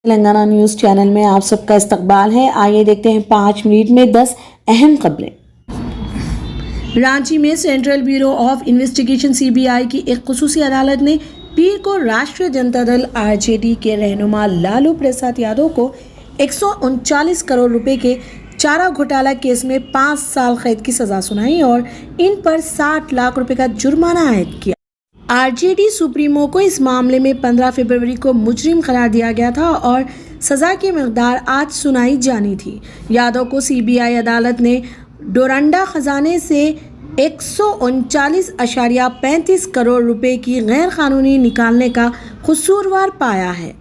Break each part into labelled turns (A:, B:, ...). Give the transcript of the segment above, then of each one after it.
A: Telangana news channel میں آپ سب کا استقبال ہے۔ آئیے دیکھتے ہیں 5 منٹ میں 10 اہم خبریں۔ رانچی میں central bureau of investigation CBI کی ایک خصوصی عدالت نے پیر کو راشٹریہ جنتا دل RJD کے رہنما لالو پرساد یادو کو 139 کروڑ روپے کے چارہ گھوٹالہ کیس میں 5 سال قید کی سزا سنائی اور ان پر 60 لاکھ روپے کا جرمانہ عائد کیا۔ RJD سپریمو کو اس معاملے میں 15 فروری کو مجرم قرار دیا گیا تھا اور سزا کی مقدار آج سنائی جانی تھی۔ یادو کو CBI عدالت نے ڈورنڈا خزانے سے 139.35 کروڑ روپے کی غیر قانونی نکالنے کا قصوروار پایا ہے۔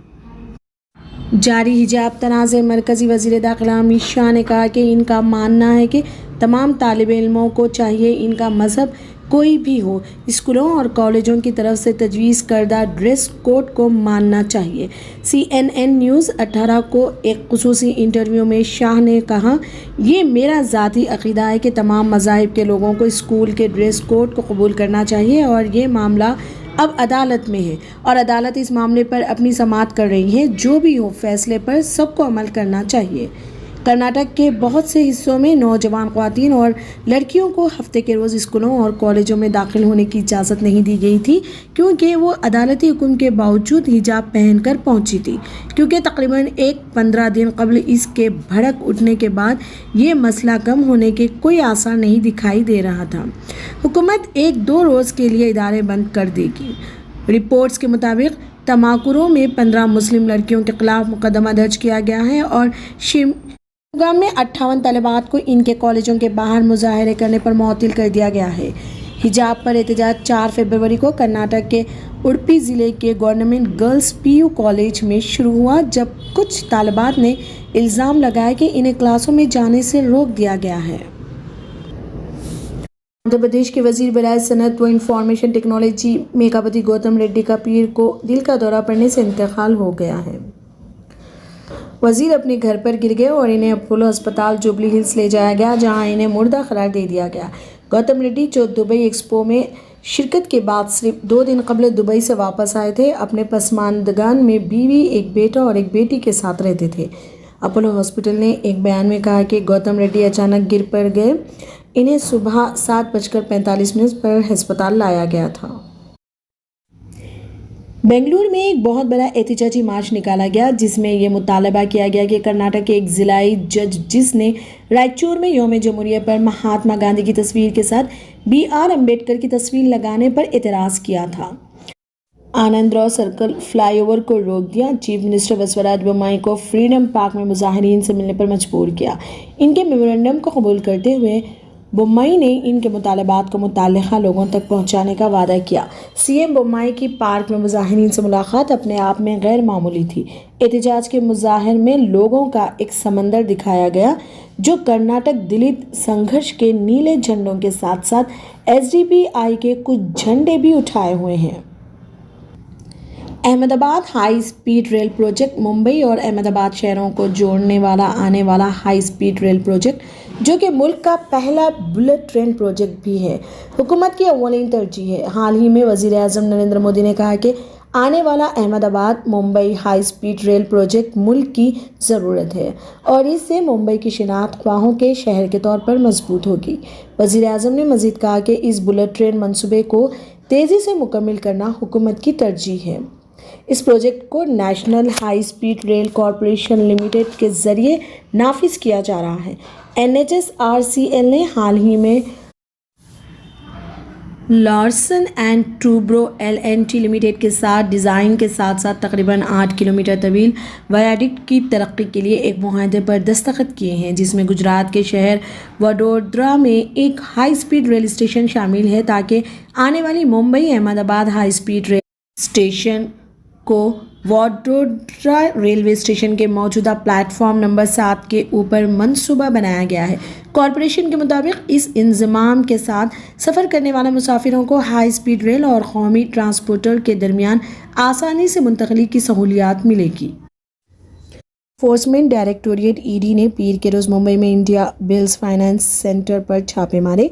A: جاری حجاب تنازع مرکزی وزیر داخلہ امت شاہ نے کہا کہ ان کا ماننا ہے کہ تمام طالب علموں کو چاہیے ان کا مذہب کوئی بھی ہو اسکولوں اور کالجوں کی طرف سے تجویز کردہ ڈریس کوڈ کو ماننا چاہیے۔ CNN نیوز 18 کو ایک خصوصی انٹرویو میں شاہ نے کہا، یہ میرا ذاتی عقیدہ ہے کہ تمام مذاہب کے لوگوں کو اسکول کے ڈریس کوڈ کو قبول کرنا چاہیے اور یہ معاملہ اب عدالت میں ہے اور عدالت اس معاملے پر اپنی سماعت کر رہی ہے۔ جو بھی ہو فیصلے پر سب کو عمل کرنا چاہیے۔ کرناٹک کے بہت سے حصوں میں نوجوان خواتین اور لڑکیوں کو ہفتے کے روز اسکولوں اور کالجوں میں داخل ہونے کی اجازت نہیں دی گئی تھی کیونکہ وہ عدالتی حکم کے باوجود حجاب پہن کر پہنچی تھی، کیونکہ تقریباً 15 دن قبل اس کے بھڑک اٹھنے کے بعد یہ مسئلہ کم ہونے کے کوئی آثار نہیں دکھائی دے رہا تھا۔ حکومت 1-2 روز کے لیے ادارے بند کر دے گی۔ رپورٹس کے مطابق تماکورو میں 15 مسلم لڑکیوں کے خلاف مقدمہ درج کیا گیا ہے اور شیموگا میں 58 طالبات کو ان کے کالجوں کے باہر مظاہرے کرنے پر معطل کر دیا گیا ہے۔ حجاب پر احتجاج 4 فروری کو کرناٹک کے اڈپی ضلع کے گورنمنٹ گرلز PU کالج میں شروع ہوا، جب کچھ طالبات نے الزام لگایا کہ انہیں کلاسوں میں جانے سے روک دیا گیا ہے۔ آندھرا پردیش کے وزیر برائے صنعت و انفارمیشن ٹیکنالوجی میکاوتی گوتم ریڈی کا پیر کو دل کا دورہ پڑنے سے انتقال ہو گیا ہے۔ وزیر اپنے گھر پر گر گئے اور انہیں اپولو ہسپتال جوبلی ہلز لے جایا گیا، جہاں انہیں مردہ قرار دے دیا گیا۔ گوتم ریڈی جو دبئی ایکسپو میں شرکت کے بعد صرف 2 دن قبل دبئی سے واپس آئے تھے، اپنے پسماندگان میں بیوی، ایک بیٹا اور ایک بیٹی کے ساتھ رہتے تھے۔ اپولو ہاسپٹل نے ایک بیان میں کہا کہ گوتم ریڈی اچانک گر پڑ گئے، انہیں صبح 7:45 پر ہسپتال لایا گیا تھا۔ بنگلور میں ایک بہت بڑا احتجاجی مارچ نکالا گیا، جس میں یہ مطالبہ کیا گیا کہ کرناٹک کے ایک ضلعی جج جس نے رائچور میں یوم جمہوریہ پر مہاتما گاندھی کی تصویر کے ساتھ BR امبیڈکر کی تصویر لگانے پر اعتراض کیا تھا، آنند راؤ سرکل فلائی اوور کو روک دیا۔ چیف منسٹر بسوراج بومائی کو فریڈم پارک میں مظاہرین سے ملنے پر مجبور کیا۔ ان کے میمورنڈم کو قبول کرتے ہوئے بومائی نے ان کے مطالبات کو متعلقہ لوگوں تک پہنچانے کا وعدہ کیا۔ CM بومائی کی پارک میں مظاہرین سے ملاقات اپنے آپ میں غیر معمولی تھی۔ احتجاج کے مظاہر میں لوگوں کا ایک سمندر دکھایا گیا جو کرناٹک دلت سنگھرش کے نیلے جھنڈوں کے ساتھ ساتھ SDPI کے کچھ جھنڈے بھی اٹھائے ہوئے ہیں۔ Ahmedabad high speed rail project Mumbai اور احمد آباد شہروں کو جوڑنے والا آنے والا ہائی اسپیڈ ریل پروجیکٹ، جو کہ ملک کا پہلا بلٹ ٹرین پروجیکٹ بھی ہے، حکومت کی اولین ترجیح ہے۔ حال ہی میں وزیر اعظم نریندر مودی نے کہا کہ آنے والا Ahmedabad Mumbai high speed rail project ملک کی ضرورت ہے اور اس سے ممبئی کی شناخت خواہوں کے شہر کے طور پر مضبوط ہوگی۔ وزیر اعظم نے مزید کہا کہ اس بلٹ ٹرین منصوبے کو تیزی سے مکمل کرنا حکومت کی ترجیح ہے۔ اس پروجیکٹ کو national high speed rail corporation limited کے ذریعے نافذ کیا جا رہا ہے۔ NHSRCL نے حال ہی میں Larsen and Toubro LNT limited کے ساتھ ڈیزائن کے ساتھ ساتھ تقریباً 8 کلومیٹر طویل ویاڈکٹ کی ترقی کے لیے ایک معاہدے پر دستخط کیے ہیں، جس میں گجرات کے شہر وڈودرا میں ایک ہائی اسپیڈ ریل اسٹیشن شامل ہے تاکہ آنے والی ممبئی احمد آباد ہائی اسپیڈ ریل اسٹیشن کو وڈودرا ریلوے اسٹیشن کے موجودہ پلیٹ فارم نمبر 7 کے اوپر منصوبہ بنایا گیا ہے۔ کارپوریشن کے مطابق اس انضمام کے ساتھ سفر کرنے والے مسافروں کو ہائی اسپیڈ ریل اور قومی ٹرانسپورٹر کے درمیان آسانی سے منتقلی کی سہولیات ملے گی۔ انفورسمنٹ ڈائریکٹوریٹ ED نے پیر کے روز ممبئی میں انڈیا بلز فائنانس سینٹر پر چھاپے مارے۔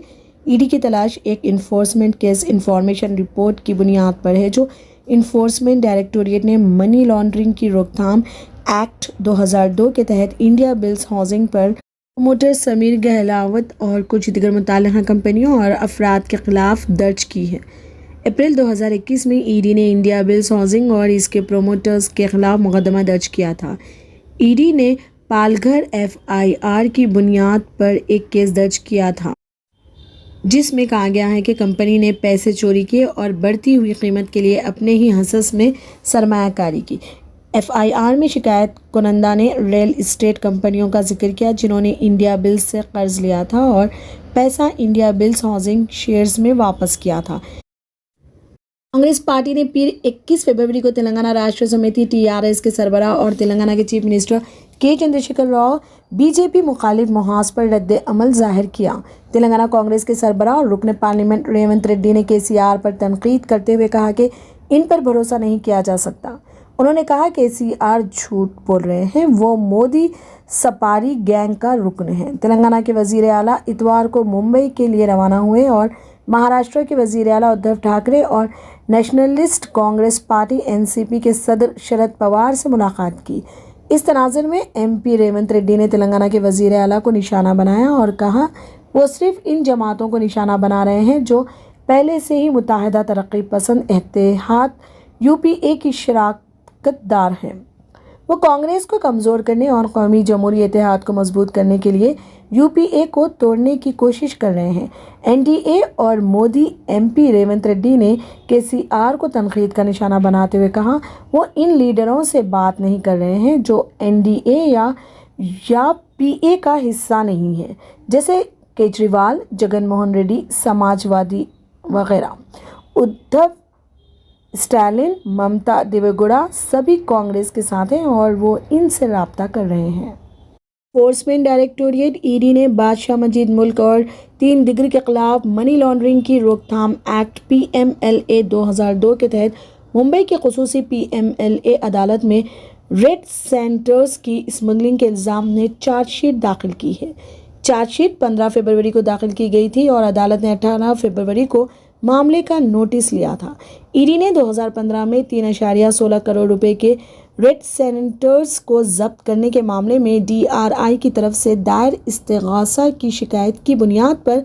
A: ED کی تلاش ایک انفورسمنٹ کیس انفارمیشن رپورٹ کی بنیاد پر ہے جو انفورسمنٹ ڈائریکٹوریٹ نے منی لانڈرنگ کی روک تھام ایکٹ 2002 کے تحت انڈیا بلز ہاؤسنگ پر پروموٹر سمیر گہلاوت اور کچھ دیگر متعلقہ کمپنیوں اور افراد کے خلاف درج کی ہے۔ اپریل 2021 میں ای ڈی نے انڈیا بلز ہاؤسنگ اور اس کے پروموٹرز کے خلاف مقدمہ درج کیا تھا۔ ای ڈی نے پالگھر ایف آئی آر کی بنیاد پر ایک کیس درج کیا تھا جس میں کہا گیا ہے کہ کمپنی نے پیسے چوری کیے اور بڑھتی ہوئی قیمت کے لیے اپنے ہی حصص میں سرمایہ کاری کی۔ ایف آئی آر میں شکایت کنندہ نے ریل اسٹیٹ کمپنیوں کا ذکر کیا جنہوں نے انڈیا بلز سے قرض لیا تھا اور پیسہ انڈیا بلز ہاؤسنگ شیئرز میں واپس کیا تھا۔ کانگریس پارٹی نے پیر 21 فروری کو تلنگانہ راشٹر سمیتی TRS کے سربراہ اور تلنگانہ کے چیف منسٹر کے چندرشیکھر راؤ بی جے پی مخالف محاذ پر رد عمل ظاہر کیا۔ تلنگانہ کانگریس کے سربراہ اور رکن پارلیمنٹ ریونت ریڈی نے KCR پر تنقید کرتے ہوئے کہا کہ ان پر بھروسہ نہیں کیا جا سکتا۔ انہوں نے کہا کہ KCR جھوٹ بول رہے ہیں، وہ مودی سپاری گینگ کا رکن ہے۔ تلنگانہ کے وزیر اعلیٰ اتوار کو ممبئی کے لیے روانہ ہوئے اور مہاراشٹر کے وزیر اعلیٰ ادھو ٹھاکرے اور نیشنلسٹ کانگریس پارٹی NCP کے صدر شرد پوار سے ملاقات کی۔ اس تناظر میں MP ریونت ریڈی نے تلنگانہ کے وزیر اعلیٰ کو نشانہ بنایا اور کہا وہ صرف ان جماعتوں کو نشانہ بنا رہے ہیں جو پہلے سے ہی متحدہ ترقی پسند اتحاد UPA کی شراکت دار ہیں۔ وہ کانگریس کو کمزور کرنے اور قومی جمہوری اتحاد کو مضبوط کرنے کے لیے UPA کو توڑنے کی کوشش کر رہے ہیں۔ NDA اور مودی MP ریونت ریڈی نے KCR کو تنقید کا نشانہ بناتے ہوئے کہا وہ ان لیڈروں سے بات نہیں کر رہے ہیں جو NDA یا PA کا حصہ نہیں ہیں، جیسے کیجریوال، جگن موہن ریڈی، سماج وادی وغیرہ۔ ادھو اسٹالن، ممتا دیوگوڑا سبھی کانگریس کے ساتھ ہیں اور وہ ان سے رابطہ کر رہے ہیں۔ انفورسمنٹ ڈائریکٹوریٹ ED نے بادشاہ مجید ملک اور 3 دیگر کے خلاف منی لانڈرنگ کی روک تھام ایکٹ PMLA 2002 کے تحت ممبئی کی خصوصی PMLA عدالت میں ریڈ سینٹرز کی اسمگلنگ کے الزام میں چارج شیٹ داخل کی ہے۔ چارج شیٹ 15 فروری کو داخل کی گئی تھی اور عدالت نے 18 فروری کو معاملے کا نوٹس لیا تھا۔ ED نے 2015 میں 3.16 کروڑ روپے کے ریڈ سینٹرز کو ضبط کرنے کے معاملے میں DRI کی طرف سے دائر استغاثہ کی شکایت کی بنیاد پر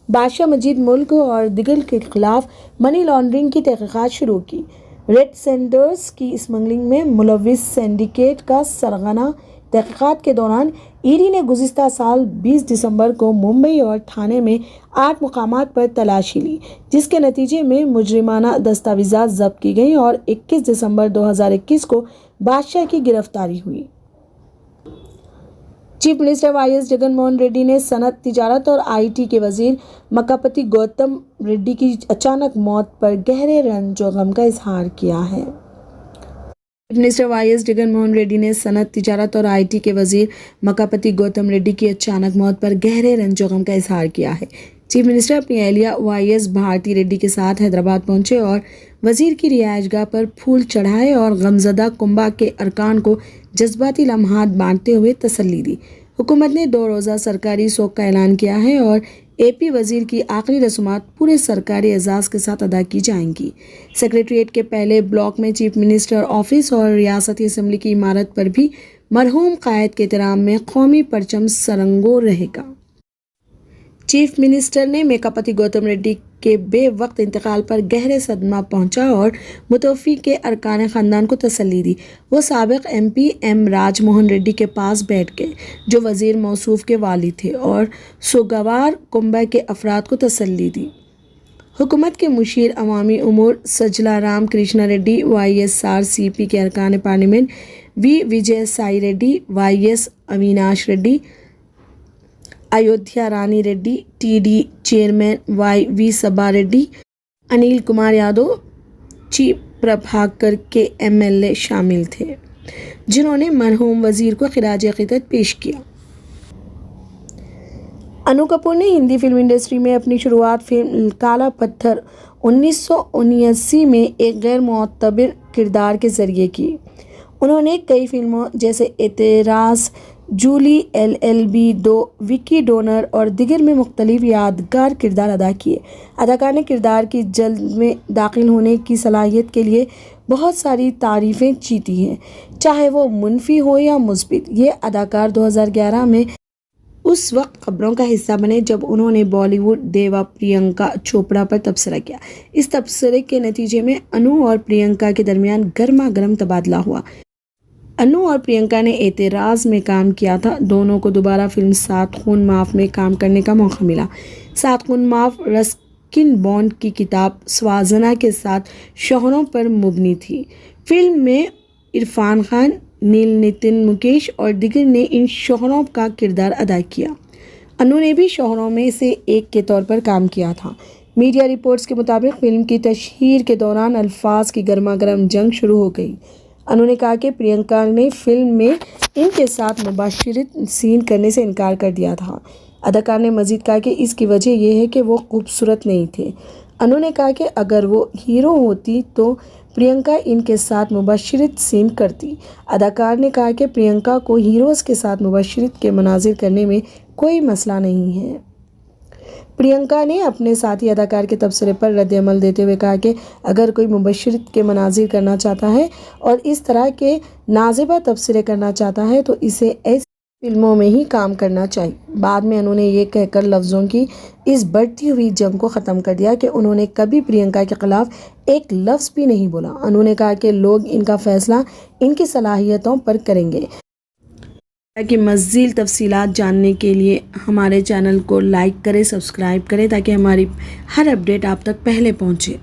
A: بادشاہ مجید ملک اور دیگر کے خلاف منی لانڈرنگ کی تحقیقات شروع کی۔ ریڈ سینٹرز کی اسمگلنگ میں ملوث سنڈیکیٹ کا سرغنہ تحقیقات کے دوران ED نے گزشتہ سال 20 دسمبر کو ممبئی اور تھانے میں 8 مقامات پر تلاشی لی، جس کے نتیجے میں مجرمانہ دستاویزات ضبط کی گئیں اور 21 دسمبر 2021 کو بادشاہ کی گرفتاری ہوئی۔ Chief minister YS Jagan Mohan Reddy نے صنعت، تجارت اور IT کے وزیر مکاپتی گوتم ریڈی کی اچانک موت پر گہرے رنج و غم کا اظہار کیا ہے۔ Chief minister YS Jagan Mohan Reddy نے صنعت، تجارت اور IT کے وزیر مکاپتی گوتم ریڈی کی اچانک موت پر گہرے رنج و غم کا اظہار کیا ہے۔ چیف منسٹر اپنی اہلیہ YS بھارتی ریڈی کے ساتھ حیدرآباد پہنچے اور وزیر کی رہائش گاہ پر پھول چڑھائے اور غمزدہ کنبہ کے ارکان کو جذباتی لمحات بانٹتے ہوئے تسلی دی۔ حکومت نے 2 روزہ سرکاری سوگ کا اعلان کیا ہے اور AP وزیر کی آخری رسومات پورے سرکاری اعزاز کے ساتھ ادا کی جائیں گی۔ سیکریٹریٹ کے پہلے بلاک میں چیف منسٹر آفس اور ریاستی اسمبلی کی عمارت پر بھی مرحوم قائد کے احترام میں قومی پرچم سرنگو رہے گا۔ چیف منسٹر نے میکاپتی گوتم ریڈی کے بے وقت انتقال پر گہرے صدمہ پہنچا اور متوفی کے ارکان خاندان کو تسلی دی۔ وہ سابق MP M راج موہن ریڈی کے پاس بیٹھ گئے، جو وزیر موصوف کے والد تھے، اور سوگوار کنبہ کے افراد کو تسلی دی۔ حکومت کے مشیر عوامی امور سجلا رام کرشنا ریڈی، YSRCP کے ارکان parliament V Vijay Sai Reddy, YS Avinash Reddy, Ayodhya Rami Reddy, TD chairman YV Subba Reddy, Anil Kumar Yadav, چی پربھاکر کے MLA شامل تھے، جنہوں نے مرحوم وزیر کو خراج عقیدت پیش کیا۔ انو کپور نے ہندی فلم انڈسٹری میں اپنی شروعات فلم کالا پتھر 1979 میں ایک غیر معتبر کردار کے ذریعے کی۔ انہوں نے کئی فلموں جیسے اعتراض، جولی LLB 2 وکی ڈونر اور دیگر میں مختلف یادگار کردار ادا کیے۔ اداکار نے کردار کی جلد میں داخل ہونے کی صلاحیت کے لیے بہت ساری تعریفیں جیتی ہیں، چاہے وہ منفی ہو یا مثبت۔ یہ اداکار 2011 میں اس وقت خبروں کا حصہ بنے جب انہوں نے بالی ووڈ دیوا پرینکا چوپڑا پر تبصرہ کیا۔ اس تبصرے کے نتیجے میں انو اور پرینکا کے درمیان گرما گرم تبادلہ ہوا۔ انو اور پرینکا نے اعتراض میں کام کیا تھا۔ دونوں کو دوبارہ فلم سات خون معاف میں کام کرنے کا موقع ملا۔ سات خون معاف رسکن بانڈ کی کتاب سوازنا کے ساتھ شوہروں پر مبنی تھی۔ فلم میں عرفان خان، نیل نتن، مکیش اور دیگر نے ان شوہروں کا کردار ادا کیا۔ انو نے بھی شوہروں میں سے ایک کے طور پر کام کیا تھا۔ میڈیا رپورٹس کے مطابق فلم کی تشہیر کے دوران الفاظ کی گرما گرم جنگ شروع ہو گئی۔ انو نے کہا کہ پرینکا نے فلم میں ان کے ساتھ مباشرت سین کرنے سے انکار کر دیا تھا۔ اداکار نے مزید کہا کہ اس کی وجہ یہ ہے کہ وہ خوبصورت نہیں تھے۔ انو نے کہا کہ اگر وہ ہیرو ہوتی تو پرینکا ان کے ساتھ مباشرت سین کرتی۔ اداکار نے کہا کہ پرینکا کو ہیروز کے ساتھ مباشرت کے مناظر کرنے میں کوئی مسئلہ نہیں ہے۔ پرینکا نے اپنے ساتھی اداکار کے تبصرے پر رد عمل دیتے ہوئے کہا کہ اگر کوئی مباشرت کے مناظر کرنا چاہتا ہے اور اس طرح کے نازیبا تبصرے کرنا چاہتا ہے تو اسے ایسی فلموں میں ہی کام کرنا چاہیے۔ بعد میں انہوں نے یہ کہہ کر لفظوں کی اس بڑھتی ہوئی جنگ کو ختم کر دیا کہ انہوں نے کبھی پرینکا کے خلاف ایک لفظ بھی نہیں بولا۔ انہوں نے کہا کہ لوگ ان کا فیصلہ ان کی صلاحیتوں پر کریں گے۔ تاکہ مزید تفصیلات جاننے کے لیے ہمارے چینل کو لائک کریں، سبسکرائب کریں تاکہ ہماری ہر اپڈیٹ آپ تک پہلے پہنچے۔